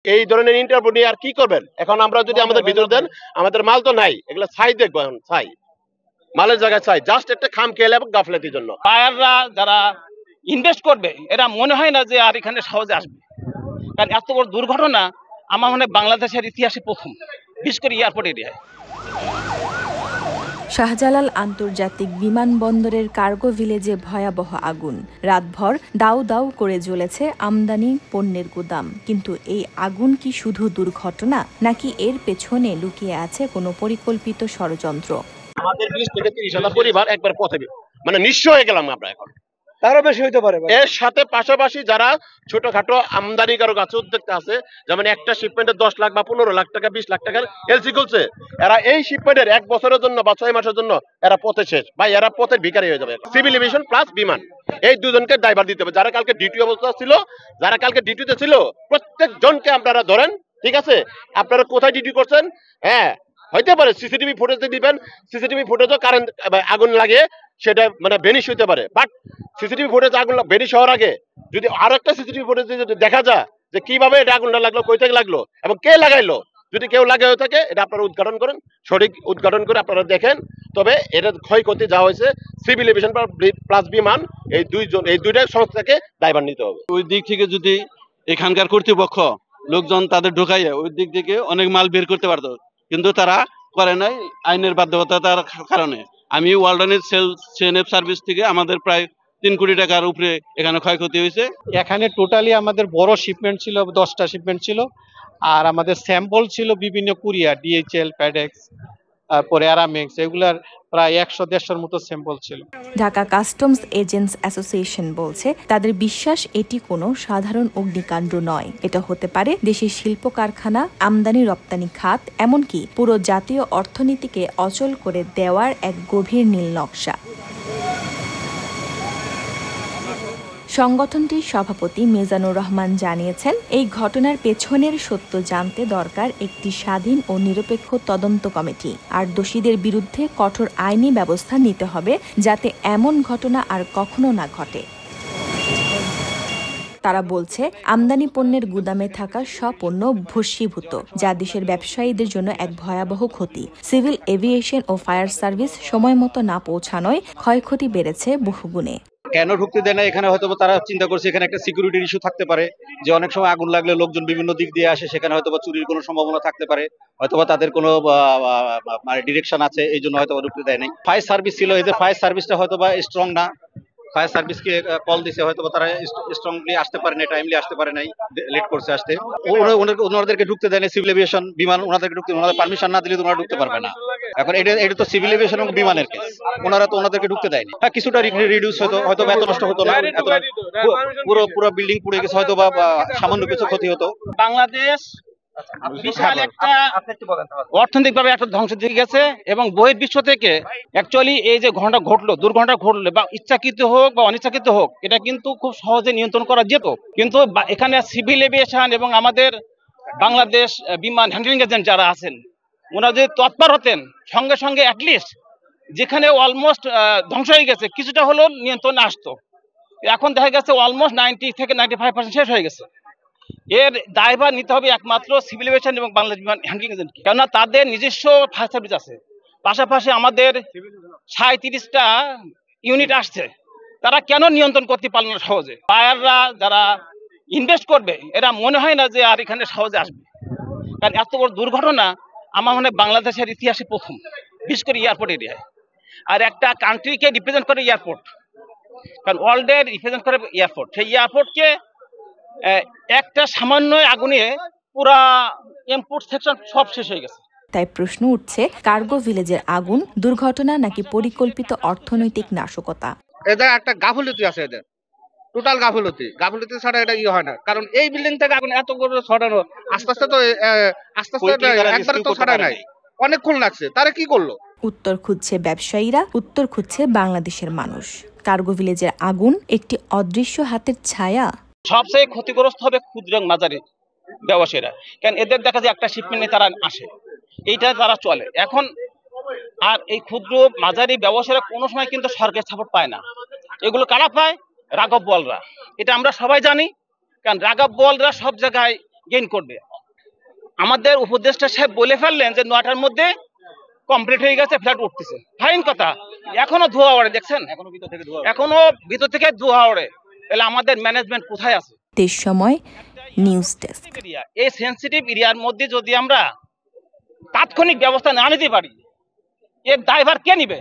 এই ধরনের ইন্টারভিউ নিয়ে আর কি করবেন? এখন আমরা যদি আমাদের ভিতর দেন, আমাদের মাল তো নাই, এগুলো ছাই দেখবো এখন, ছাই মালের জায়গায় ছাই, জাস্ট একটা খাম খেলে এবং গাফলেতির জন্য। বায়াররা যারা ইনভেস্ট করবে এরা মনে হয় না যে আর এখানে সহজে আসবে, কারণ এত বড় দুর্ঘটনা আমার মনে হয় বাংলাদেশের ইতিহাসে প্রথম, বিশেষ করে এয়ারপোর্ট এরিয়ায়। শাহজালাল আন্তর্জাতিক বিমানবন্দরের কার্গো ভিলেজে ভয়াবহ আগুন। রাতভর দাউ দাউ করে জ্বলেছে আমদানি পণ্যের গুদাম। কিন্তু এই আগুন কি শুধু দুর্ঘটনা, নাকি এর পেছনে লুকিয়ে আছে কোনো পরিকল্পিত ষড়যন্ত্র? আমাদের 20 থেকে 30,000 পরিবার একবার পথে মানে নিঃস্ব হয়ে গেলাম আমরা এখন, তারও বেশি হইতে পারে। এর সাথে পাশাপাশি যারা ছোটখাটো আমদানিকারক আছে, উদ্যোক্তা আছে, যেমন একটা শিপমেন্টের 10 লাখ বা 15 লাখ টাকা 20 লাখ টাকার এলসি খুলছে, এরা এই শিপমেন্টের 1 বছরের জন্য বা 6 মাসের জন্য এরা পথে শেষ ভাই, এরা পথের ভিখারি হয়ে যাবে। সিভিল এভিয়েশন প্লাস বিমান, এই দুজনকে ড্রাইভার দিতে হবে। যারা কালকে ডিউটি অবস্থা ছিল, যারা কালকে ডিউটিতে ছিল, প্রত্যেক জনকে আপনারা ধরেন, ঠিক আছে? আপনারা কোথায় ডিউটি করছেন? হ্যাঁ, হইতে পারে সিসিটিভি ফুটেজ দিবেন, সিসিটিভি ফুটেজও কারেন্ট আগুন লাগে সেটা মানে বেনিশ হইতে পারে, বাট সিসিটিভি ফুটেজ আগুন বেনিশ হওয়ার আগে যদি আরো একটা সিসিটিভি ফুটেজ যদি দেখা যায় যে কিভাবে এটা আগুনটা লাগলো, কই থেকে লাগলো এবং কে লাগাইলো, যদি কেউ লাগাই থাকে এটা আপনারা উদ্ঘাটন করেন, সঠিক উদ্ঘাটন করে আপনারা দেখেন। তবে এটা ক্ষয়ক্ষতি যা হয়েছে সিভিল এভিয়েশন প্লাস বিমান, এই দুইটা সংস্থাকে দায়ভার নিতে হবে। ওই দিক থেকে যদি এখানকার কর্তৃপক্ষ লোকজন তাদের ঢোকাইয়া ওই দিক থেকে অনেক মাল বের করতে পারতো, কিন্তু তারা করে নাই আইনের বাধ্যবাধকতার কারণে। আমি ওয়ালটনের সিএনএফ সার্ভিস থেকে আমাদের প্রায় 3 কোটি টাকার উপরে এখানে ক্ষয়ক্ষতি হয়েছে। এখানে টোটালি আমাদের বড় শিপমেন্ট ছিল, 10টা শিপমেন্ট ছিল, আর আমাদের স্যাম্পল ছিল বিভিন্ন কুরিয়ার, ডিএইচএল, ফেডেক্স, তারপরে অ্যারামেক্স, এগুলার প্রায় 100-150 মতো স্যাম্পল ছিল। ঢাকা কাস্টমস এজেন্টস অ্যাসোসিয়েশন বলছে তাদের বিশ্বাস এটি কোনো সাধারণ অগ্নিকাণ্ড নয়। এটা হতে পারে দেশের শিল্প কারখানা, আমদানি রপ্তানি খাত, এমনকি পুরো জাতীয় অর্থনীতিকে অচল করে দেওয়ার এক গভীর নীল নকশা। সংগঠনটির সভাপতি মিজানুর রহমান জানিয়েছেন, এই ঘটনার পেছনের সত্য জানতে দরকার একটি স্বাধীন ও নিরপেক্ষ তদন্ত কমিটি, আর দোষীদের বিরুদ্ধে কঠোর আইনি ব্যবস্থা নিতে হবে যাতে এমন ঘটনা আর কখনো না ঘটে। তারা বলছে, আমদানি পণ্যের গুদামে থাকা সব পণ্য ভস্মীভূত, যা দেশের ব্যবসায়ীদের জন্য এক ভয়াবহ ক্ষতি। সিভিল এভিয়েশন ও ফায়ার সার্ভিস সময় মতো না পৌঁছানোয় ক্ষয়ক্ষতি বেড়েছে বহুগুণে। কেন ঢুকতে দেয় না, এখানে হয়তো তারা চিন্তা করছে এখানে একটা সিকিউরিটির ইস্যু থাকতে পারে, যে অনেক সময় আগুন লাগলে লোকজন বিভিন্ন দিক দিয়ে আসে, সেখানে হয়তো চুরির কোনো সম্ভাবনা থাকতে পারে, হয়তো তাদের কোনো মানে ডিরেকশন আছে, এই জন্য হয়তো ঢুকতে দেয় নাই। ফায়ার সার্ভিস ছিল, এদের ফায়ার সার্ভিসটা হয়তো স্ট্রং না, ফায়ার সার্ভিসকে কল দিছে, হয়তো তারা স্ট্রংলি আসতে পারে নাই, টাইমলি আসতে পারে নাই, লেট করছে আসতে। ওনাদেরকে ঢুকতে দেয় না, সিভিল এভিয়েশন বিমান ওনাদেরকে ঢুকতে, ওনাদের পারমিশন না দিলে ওনারা ঢুকতে পারবে না। এখন এটা তো সিভিল এভিয়েশন এবং বিমানের কেস, ওনারা তো ওনাদেরকে ঢুকতে দেয়নি। হ্যাঁ, কিছুটা রিডিউস হয়তো এত নষ্ট হতো না, পুরো বিল্ডিং পুড়ে গেছে, হয়তো বা সামান্য কিছু ক্ষতি হতো। বাংলাদেশ বিশাল একটা অর্থনৈতিক ভাবে একটা ধ্বংস দিকে গেছে, এবং বহির্বিশ্ব থেকে অ্যাকচুয়ালি এই যে দুর্ঘটনা ঘটলো বা ইচ্ছাকৃত হোক বা অনিচ্ছাকৃত হোক, এটা কিন্তু খুব সহজে নিয়ন্ত্রণ করা যেত। কিন্তু এখানে সিভিল এভিয়েশন এবং আমাদের বাংলাদেশ বিমান হ্যান্ডলিং এজেন্ট যারা আছেন, ওনারা যদি তৎপর হতেন, সঙ্গে সঙ্গে অ্যাটলিস্ট যেখানে অলমোস্ট ধ্বংস হয়ে গেছে কিছুটা হলেও নিয়ন্ত্রণে আসতো। এখন দেখা গেছে অলমোস্ট 90 থেকে 95% শেষ হয়ে গেছে। এর দায়ভার নিতে হবে একমাত্র সিভিল এভিয়েশন এবং বাংলাদেশ বিমান হ্যান্ডলিং এজেন্টকে, কেননা তাদের নিজস্ব ফায়ার সার্ভিস আছে, পাশাপাশি আমাদের 37টা ইউনিট আসছে, তারা কেন নিয়ন্ত্রণ করতে পারল না সহজে? বায়াররা যারা ইনভেস্ট করবে এরা মনে হয় না যে আর এখানে সহজে আসবে, কারণ এত বড় দুর্ঘটনা আমার মনে হয় বাংলাদেশের ইতিহাসে প্রথম, বিশেষ করে এয়ারপোর্ট এরিয়ায়। আর একটা কান্ট্রিকে রিপ্রেজেন্ট করে এয়ারপোর্ট, কারণ ওয়ার্ল্ডের রিপ্রেজেন্ট করে এয়ারপোর্ট, সেই এয়ারপোর্টকে একটা সামান্য আগুনে পুরা ইম্পোর্ট সেকশন সব শেষ হয়ে গেছে। তাই প্রশ্ন উঠছে, কার্গো ভিলেজের আগুন দুর্ঘটনা নাকি পরিকল্পিত অর্থনৈতিক নাশকতা? এদের একটা গাফিলতি আছে, এদের টোটাল গাফিলতি ছাড়া এটা হয় না। কারণ এই বিল্ডিং থেকে আগুন এত করে ছড়ানো, আস্তে আস্তে একবার তো ছড়ায় নাই, অনেকক্ষণ লাগছে, তারা কি করলো? উত্তর খুঁজছে ব্যবসায়ীরা, উত্তর খুঁজছে বাংলাদেশের মানুষ। কার্গো ভিলেজের আগুন একটি অদৃশ্য হাতের ছায়া। সবচেয়ে ক্ষতিগ্রস্ত হবে ক্ষুদ্র এবং মাঝারি ব্যবসায়ীরা, কারণ এদের দেখা যায় একটা শিপমেন্টে তারা আসে, এইটা তারা চলে এখন। আর এই ক্ষুদ্র মাঝারি ব্যবসায়ীরা কোনো সময় কিন্তু সরকারের সাপোর্ট পায় না। এগুলো কারা পায়? রাঘব বোয়ালরা। এটা আমরা সবাই জানি, কারণ রাঘব বোয়ালরা সব জায়গায় গেইন করবে। আমাদের উপদেষ্টা সাহেব বলে ফেললেন যে 9টার মধ্যে কমপ্লিট হয়ে গেছে, ফ্ল্যাট উঠতেছে। ফাইন কথা, এখনো ধোয়া ওড়ে, দেখছেন এখনো ভিতর থেকে ধোয়া ওড়ে। তাহলে আমাদের ম্যানেজমেন্ট কোথায় আছে? দেশ সময়, নিউজ ডেস্ক। এই সেন্সিটিভ এরিয়ার মধ্যে যদি আমরা তাৎক্ষণিক ব্যবস্থা না নিতে পারি, এর দায়ভার কে নিবে?